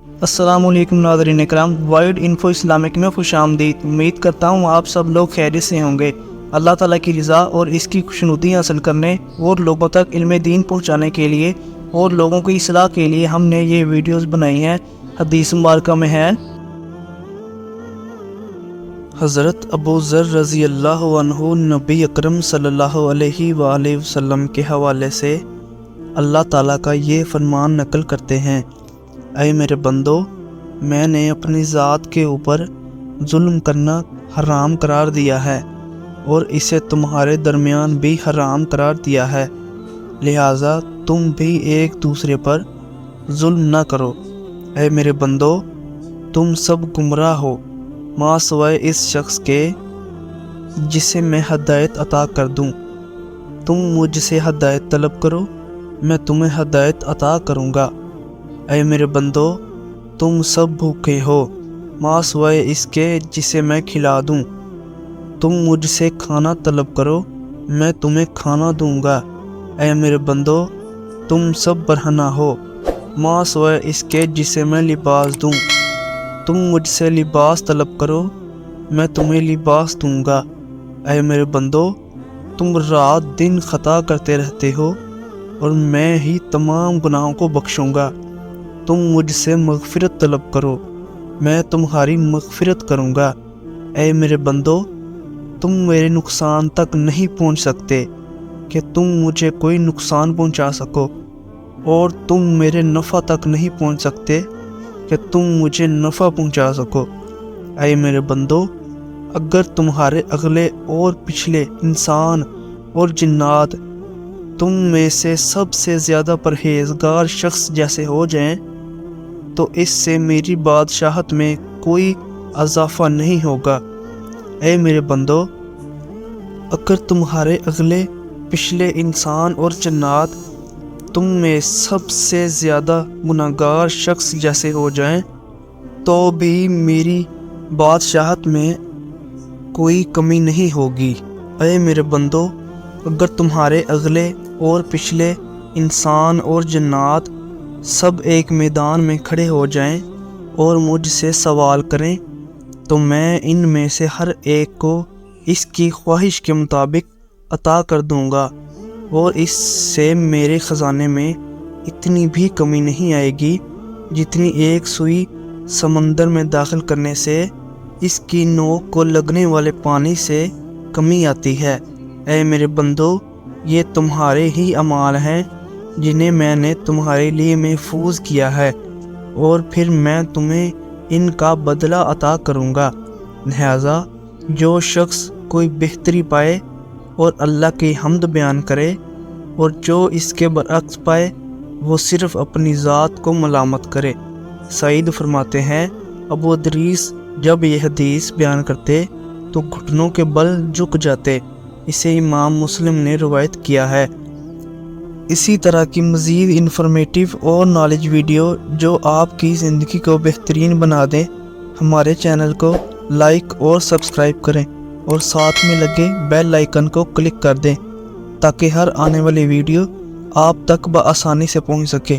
अस्सलाम वालेकुम नाज़रीन इकराम, वाइड इन्फो इस्लामिक में खुशामदीद। उम्मीद करता हूँ आप सब लोग खैरियत से होंगे। अल्लाह ताला की रज़ा और इसकी खुशनुदी हासिल करने और लोगों तक इल्म दीन पहुँचाने के लिए और लोगों की इस्लाह के लिए हमने ये वीडियोस बनाई हैं। हदीस मुबारक में है, हज़रत अबू ज़र रज़ी अल्लाह अन्हु नबी अकरम सल्लल्लाहु अलैहि वसल्लम के हवाले से अल्लाह ताला का ये फरमान नकल करते हैं, ऐ मेरे बंदो, मैंने अपनी ज़ात के ऊपर जुल्म करना हराम करार दिया है और इसे तुम्हारे दरमियान भी हराम करार दिया है, लिहाजा तुम भी एक दूसरे पर जुल्म न करो। ऐ मेरे बंदो, तुम सब गुमराह हो माँ सिवाय इस शख्स के जिसे मैं हदायत अता कर दूँ। तुम मुझसे हदायत तलब करो, मैं तुम्हें हदायत अता करूँगा। ऐ मेरे बंदो, तुम सब भूखे हो माँ सिवाय इसके जिसे मैं खिला दूँ। तुम मुझसे खाना तलब करो, मैं तुम्हें खाना दूँगा। ऐ मेरे बंदो, तुम सब बरहना हो माँ सिवाय इसके जिसे मैं लिबास दूँ। तुम मुझसे लिबास तलब करो, मैं तुम्हें लिबास दूँगा। ऐ मेरे बंदो, तुम रात दिन खता करते रहते हो और मैं ही तमाम गुनाहों को बख्शूँगा। तुम मुझसे मग़फ़िरत तलब करो, मैं तुम्हारी मग़फ़िरत करूँगा। ऐ मेरे बंदो, तुम मेरे नुकसान तक नहीं पहुँच सकते कि तुम मुझे कोई नुकसान पहुँचा सको, और तुम मेरे नफ़ा तक नहीं पहुँच सकते कि तुम मुझे नफ़ा पहुँचा सको। ऐ मेरे बंदो, अगर तुम्हारे अगले और पिछले इंसान और जिन्नात तुम में से सबसे ज़्यादा परहेज़गार शख्स जैसे हो जाएं, तो इससे मेरी बादशाहत में कोई इजाफ़ा नहीं होगा। ऐ मेरे बंदो, अगर तुम्हारे अगले पिछले इंसान और जन्नात तुम में सबसे ज़्यादा गुनाहगार शख्स जैसे हो जाएं, तो भी मेरी बादशाहत में कोई कमी नहीं होगी। ऐ मेरे बंदो, अगर तुम्हारे अगले और पिछले इंसान और जन्नात सब एक मैदान में खड़े हो जाएं और मुझसे सवाल करें, तो मैं इन में से हर एक को इसकी ख्वाहिश के मुताबिक अता कर दूंगा, और इससे मेरे ख़जाने में इतनी भी कमी नहीं आएगी जितनी एक सुई समंदर में दाखिल करने से इसकी नोक को लगने वाले पानी से कमी आती है। ऐ मेरे बंदो, ये तुम्हारे ही अमाल हैं जिन्हें मैंने तुम्हारे लिए महफूज किया है, और फिर मैं तुम्हें इनका बदला अता करूँगा। लिहाजा जो शख्स कोई बेहतरी पाए और अल्लाह की हम्द बयान करे, और जो इसके बरअक्स पाए वो सिर्फ़ अपनी ज़ात को मलामत करे। सईद फरमाते हैं, अबू इदरीस जब ये हदीस बयान करते तो घुटनों के बल झुक जाते। इसे इमाम मुस्लिम ने रवायत किया है। इसी तरह की मज़ीद इन्फॉर्मेटिव और नॉलेज वीडियो जो आपकी ज़िंदगी को बेहतरीन बना दें, हमारे चैनल को लाइक और सब्सक्राइब करें और साथ में लगे बेल आइकन को क्लिक कर दें ताकि हर आने वाली वीडियो आप तक बआसानी से पहुंच सके।